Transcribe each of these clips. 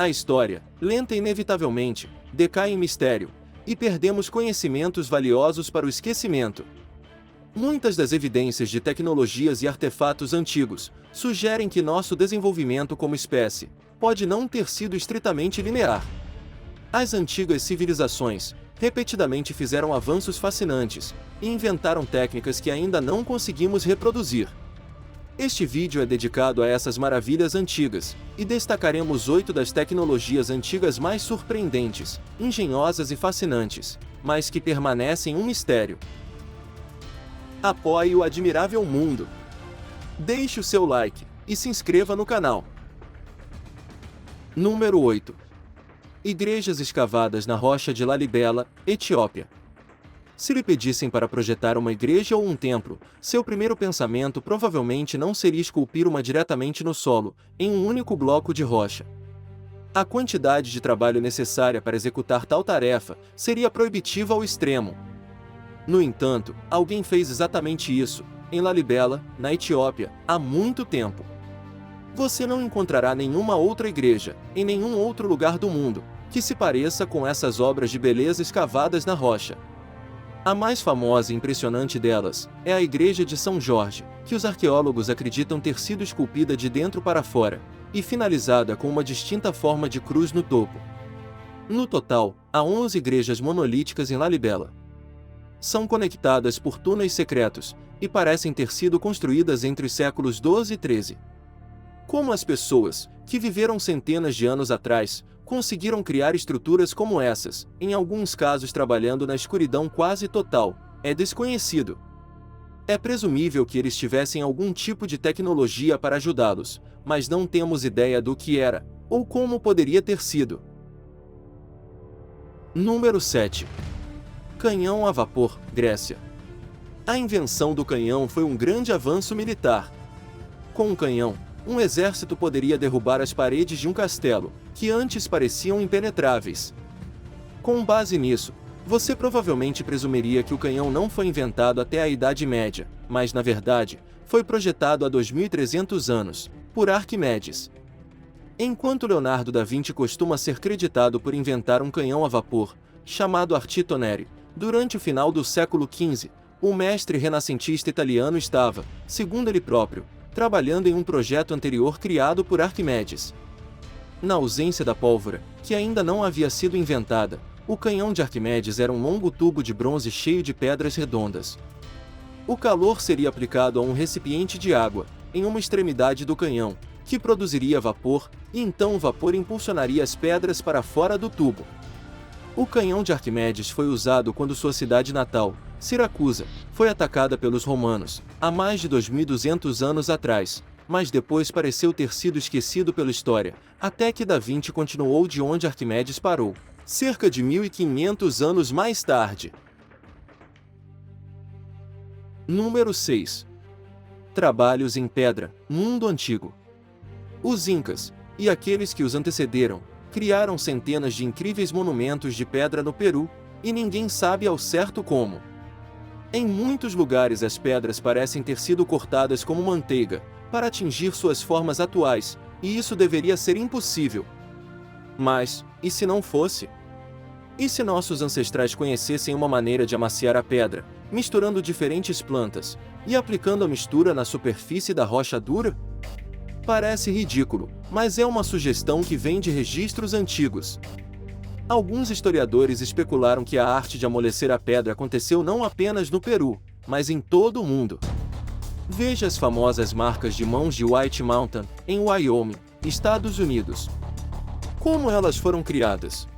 A história, lenta e inevitavelmente, decai em mistério, e perdemos conhecimentos valiosos para o esquecimento. Muitas das evidências de tecnologias e artefatos antigos sugerem que nosso desenvolvimento como espécie pode não ter sido estritamente linear. As antigas civilizações repetidamente fizeram avanços fascinantes e inventaram técnicas que ainda não conseguimos reproduzir. Este vídeo é dedicado a essas maravilhas antigas, e destacaremos 8 das tecnologias antigas mais surpreendentes, engenhosas e fascinantes, mas que permanecem um mistério. Apoie o admirável mundo. Deixe o seu like e se inscreva no canal. Número 8. Igrejas escavadas na rocha de Lalibela, Etiópia. Se lhe pedissem para projetar uma igreja ou um templo, seu primeiro pensamento provavelmente não seria esculpir uma diretamente no solo, em um único bloco de rocha. A quantidade de trabalho necessária para executar tal tarefa seria proibitiva ao extremo. No entanto, alguém fez exatamente isso, em Lalibela, na Etiópia, há muito tempo. Você não encontrará nenhuma outra igreja, em nenhum outro lugar do mundo, que se pareça com essas obras de beleza escavadas na rocha. A mais famosa e impressionante delas é a Igreja de São Jorge, que os arqueólogos acreditam ter sido esculpida de dentro para fora, e finalizada com uma distinta forma de cruz no topo. No total, há 11 igrejas monolíticas em Lalibela. São conectadas por túneis secretos, e parecem ter sido construídas entre os séculos 12 e 13. Como as pessoas, que viveram centenas de anos atrás, conseguiram criar estruturas como essas, em alguns casos trabalhando na escuridão quase total, é desconhecido. É presumível que eles tivessem algum tipo de tecnologia para ajudá-los, mas não temos ideia do que era, ou como poderia ter sido. Número 7. Canhão a vapor, Grécia. A invenção do canhão foi um grande avanço militar. Com um canhão, um exército poderia derrubar as paredes de um castelo, que antes pareciam impenetráveis. Com base nisso, você provavelmente presumiria que o canhão não foi inventado até a Idade Média, mas na verdade, foi projetado há 2300 anos, por Arquimedes. Enquanto Leonardo da Vinci costuma ser creditado por inventar um canhão a vapor, chamado Artitonere, durante o final do século XV, o mestre renascentista italiano estava, segundo ele próprio, trabalhando em um projeto anterior criado por Arquimedes. Na ausência da pólvora, que ainda não havia sido inventada, o canhão de Arquimedes era um longo tubo de bronze cheio de pedras redondas. O calor seria aplicado a um recipiente de água, em uma extremidade do canhão, que produziria vapor, e então o vapor impulsionaria as pedras para fora do tubo. O canhão de Arquimedes foi usado quando sua cidade natal, Siracusa, foi atacada pelos romanos, há mais de 2200 anos atrás, mas depois pareceu ter sido esquecido pela história, até que Da Vinci continuou de onde Arquimedes parou, cerca de 1500 anos mais tarde. Número 6. Trabalhos em pedra, mundo antigo. Os Incas, e aqueles que os antecederam, criaram centenas de incríveis monumentos de pedra no Peru, e ninguém sabe ao certo como. Em muitos lugares as pedras parecem ter sido cortadas como manteiga, para atingir suas formas atuais, e isso deveria ser impossível. Mas, e se não fosse? E se nossos ancestrais conhecessem uma maneira de amaciar a pedra, misturando diferentes plantas, e aplicando a mistura na superfície da rocha dura? Parece ridículo, mas é uma sugestão que vem de registros antigos. Alguns historiadores especularam que a arte de amolecer a pedra aconteceu não apenas no Peru, mas em todo o mundo. Veja as famosas marcas de mãos de White Mountain, em Wyoming, Estados Unidos. Como elas foram criadas?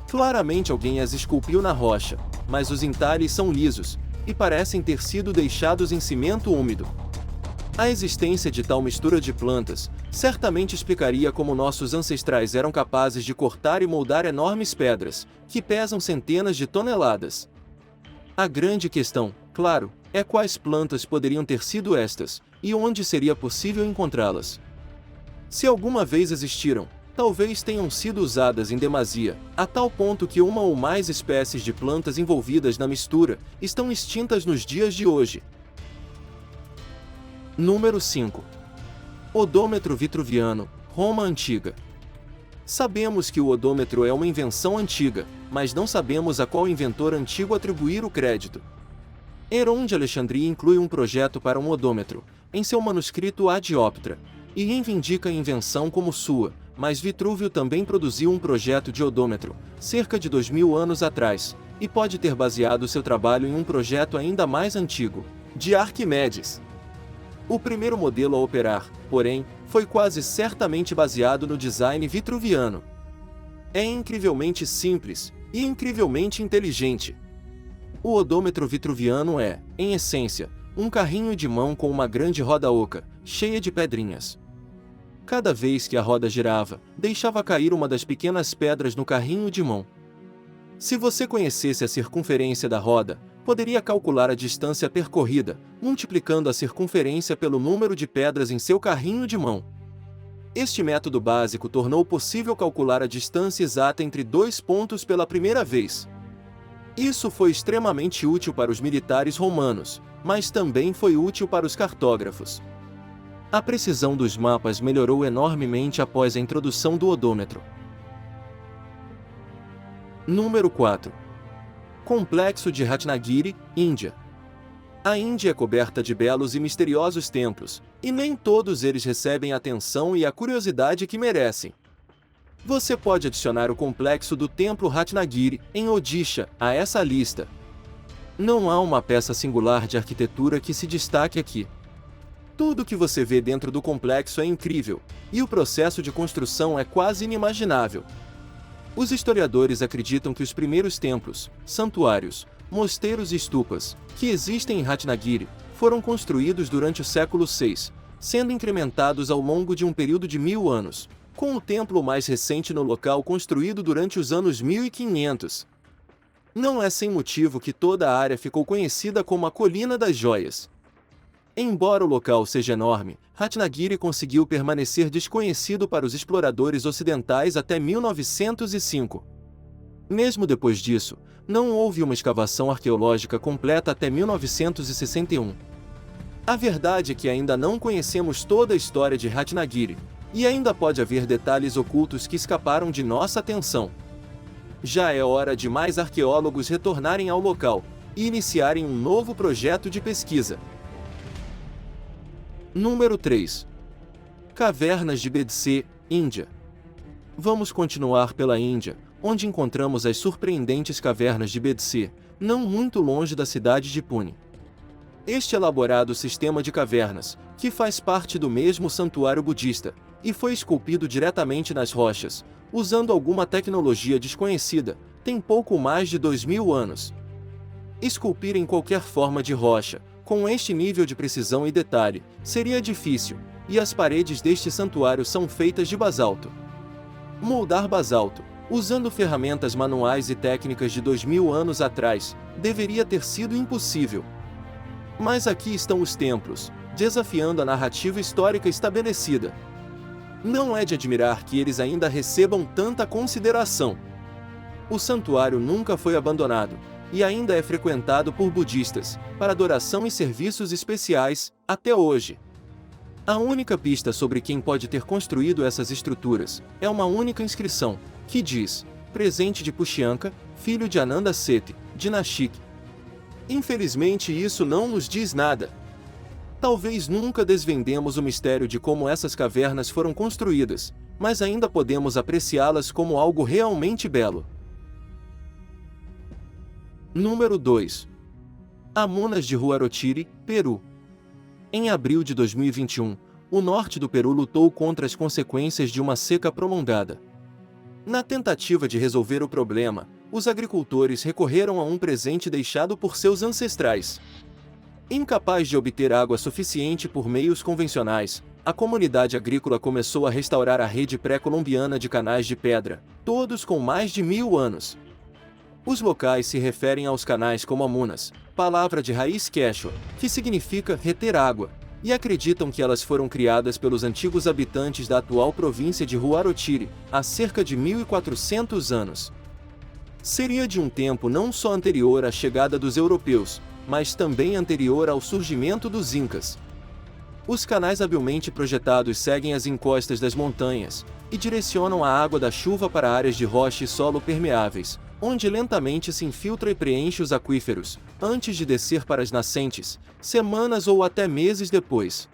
Claramente alguém as esculpiu na rocha, mas os entalhes são lisos, e parecem ter sido deixados em cimento úmido. A existência de tal mistura de plantas certamente explicaria como nossos ancestrais eram capazes de cortar e moldar enormes pedras, que pesam centenas de toneladas. A grande questão, claro, é quais plantas poderiam ter sido estas, e onde seria possível encontrá-las. Se alguma vez existiram, talvez tenham sido usadas em demasia, a tal ponto que uma ou mais espécies de plantas envolvidas na mistura estão extintas nos dias de hoje. Número 5. Odômetro vitruviano, Roma Antiga. Sabemos que o odômetro é uma invenção antiga, mas não sabemos a qual inventor antigo atribuir o crédito. Heron de Alexandria inclui um projeto para um odômetro, em seu manuscrito Ad Optra, e reivindica a invenção como sua, mas Vitrúvio também produziu um projeto de odômetro, cerca de 2000 anos atrás, e pode ter baseado seu trabalho em um projeto ainda mais antigo, de Arquimedes. O primeiro modelo a operar, porém, foi quase certamente baseado no design vitruviano. É incrivelmente simples e incrivelmente inteligente. O odômetro vitruviano é, em essência, um carrinho de mão com uma grande roda oca, cheia de pedrinhas. Cada vez que a roda girava, deixava cair uma das pequenas pedras no carrinho de mão. Se você conhecesse a circunferência da roda, poderia calcular a distância percorrida, multiplicando a circunferência pelo número de pedras em seu carrinho de mão. Este método básico tornou possível calcular a distância exata entre dois pontos pela primeira vez. Isso foi extremamente útil para os militares romanos, mas também foi útil para os cartógrafos. A precisão dos mapas melhorou enormemente após a introdução do odômetro. Número 4. Complexo de Ratnagiri, Índia. A Índia é coberta de belos e misteriosos templos, e nem todos eles recebem a atenção e a curiosidade que merecem. Você pode adicionar o complexo do Templo Ratnagiri, em Odisha, a essa lista. Não há uma peça singular de arquitetura que se destaque aqui. Tudo que você vê dentro do complexo é incrível, e o processo de construção é quase inimaginável. Os historiadores acreditam que os primeiros templos, santuários, mosteiros e stupas, que existem em Ratnagiri, foram construídos durante o século VI, sendo incrementados ao longo de um período de 1000 anos, com o templo mais recente no local construído durante os anos 1500. Não é sem motivo que toda a área ficou conhecida como a Colina das Joias. Embora o local seja enorme, Ratnagiri conseguiu permanecer desconhecido para os exploradores ocidentais até 1905. Mesmo depois disso, não houve uma escavação arqueológica completa até 1961. A verdade é que ainda não conhecemos toda a história de Ratnagiri, e ainda pode haver detalhes ocultos que escaparam de nossa atenção. Já é hora de mais arqueólogos retornarem ao local e iniciarem um novo projeto de pesquisa. Número 3. Cavernas de Bedse, Índia. Vamos continuar pela Índia, onde encontramos as surpreendentes cavernas de Bedse, não muito longe da cidade de Pune. Este elaborado sistema de cavernas, que faz parte do mesmo santuário budista, e foi esculpido diretamente nas rochas, usando alguma tecnologia desconhecida, tem pouco mais de 2000 anos. Esculpir em qualquer forma de rocha, com este nível de precisão e detalhe, seria difícil, e as paredes deste santuário são feitas de basalto. Moldar basalto, usando ferramentas manuais e técnicas de 2000 anos atrás, deveria ter sido impossível. Mas aqui estão os templos, desafiando a narrativa histórica estabelecida. Não é de admirar que eles ainda recebam tanta consideração. O santuário nunca foi abandonado, e ainda é frequentado por budistas, para adoração e serviços especiais, até hoje. A única pista sobre quem pode ter construído essas estruturas é uma única inscrição, que diz: presente de Pushyanka, filho de Ananda Seti, de Nashik. Infelizmente isso não nos diz nada. Talvez nunca desvendemos o mistério de como essas cavernas foram construídas, mas ainda podemos apreciá-las como algo realmente belo. Número 2. Amunas de Huarochiri, Peru. Em abril de 2021, o norte do Peru lutou contra as consequências de uma seca prolongada. Na tentativa de resolver o problema, os agricultores recorreram a um presente deixado por seus ancestrais. Incapaz de obter água suficiente por meios convencionais, a comunidade agrícola começou a restaurar a rede pré-colombiana de canais de pedra, todos com mais de 1000 anos. Os locais se referem aos canais como amunas, palavra de raiz quechua, que significa reter água, e acreditam que elas foram criadas pelos antigos habitantes da atual província de Huarochiri, há cerca de 1400 anos. Seria de um tempo não só anterior à chegada dos europeus, mas também anterior ao surgimento dos Incas. Os canais habilmente projetados seguem as encostas das montanhas, e direcionam a água da chuva para áreas de rocha e solo permeáveis, onde lentamente se infiltra e preenche os aquíferos, antes de descer para as nascentes, semanas ou até meses depois.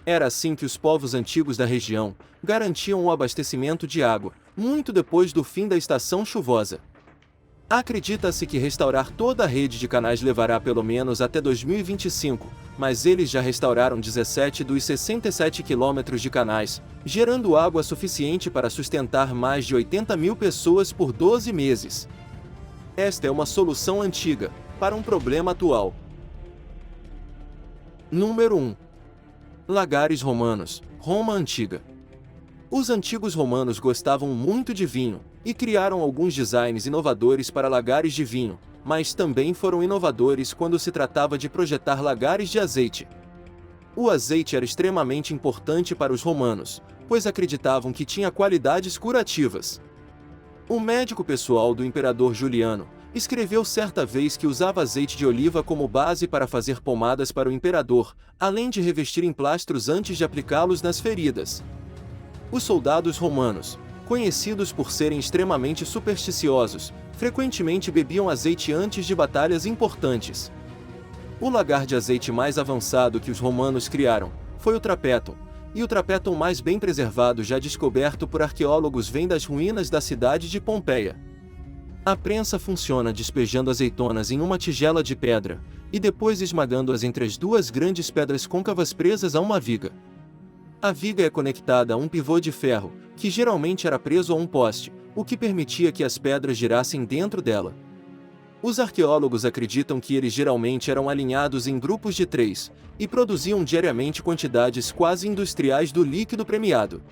Era assim que os povos antigos da região garantiam o abastecimento de água, muito depois do fim da estação chuvosa. Acredita-se que restaurar toda a rede de canais levará pelo menos até 2025, mas eles já restauraram 17 dos 67 quilômetros de canais, gerando água suficiente para sustentar mais de 80 mil pessoas por 12 meses. Esta é uma solução antiga, para um problema atual. Número 1. Lagares romanos, Roma Antiga. Os antigos romanos gostavam muito de vinho, e criaram alguns designs inovadores para lagares de vinho, mas também foram inovadores quando se tratava de projetar lagares de azeite. O azeite era extremamente importante para os romanos, pois acreditavam que tinha qualidades curativas. O médico pessoal do imperador Juliano escreveu certa vez que usava azeite de oliva como base para fazer pomadas para o imperador, além de revestir emplastros antes de aplicá-los nas feridas. Os soldados romanos, conhecidos por serem extremamente supersticiosos, frequentemente bebiam azeite antes de batalhas importantes. O lagar de azeite mais avançado que os romanos criaram foi o trapetum, e o trapetum mais bem preservado já descoberto por arqueólogos vem das ruínas da cidade de Pompeia. A prensa funciona despejando azeitonas em uma tigela de pedra, e depois esmagando-as entre as duas grandes pedras côncavas presas a uma viga. A viga é conectada a um pivô de ferro, que geralmente era preso a um poste, o que permitia que as pedras girassem dentro dela. Os arqueólogos acreditam que eles geralmente eram alinhados em grupos de 3, e produziam diariamente quantidades quase industriais do líquido premiado.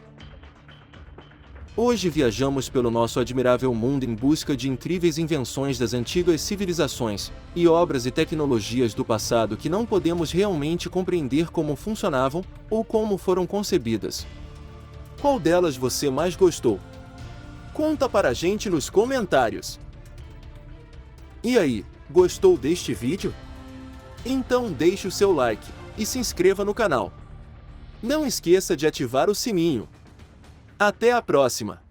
Hoje viajamos pelo nosso admirável mundo em busca de incríveis invenções das antigas civilizações, e obras e tecnologias do passado que não podemos realmente compreender como funcionavam, ou como foram concebidas. Qual delas você mais gostou? Conta para a gente nos comentários. E aí, gostou deste vídeo? Então deixe o seu like, e se inscreva no canal. Não esqueça de ativar o sininho. Até a próxima!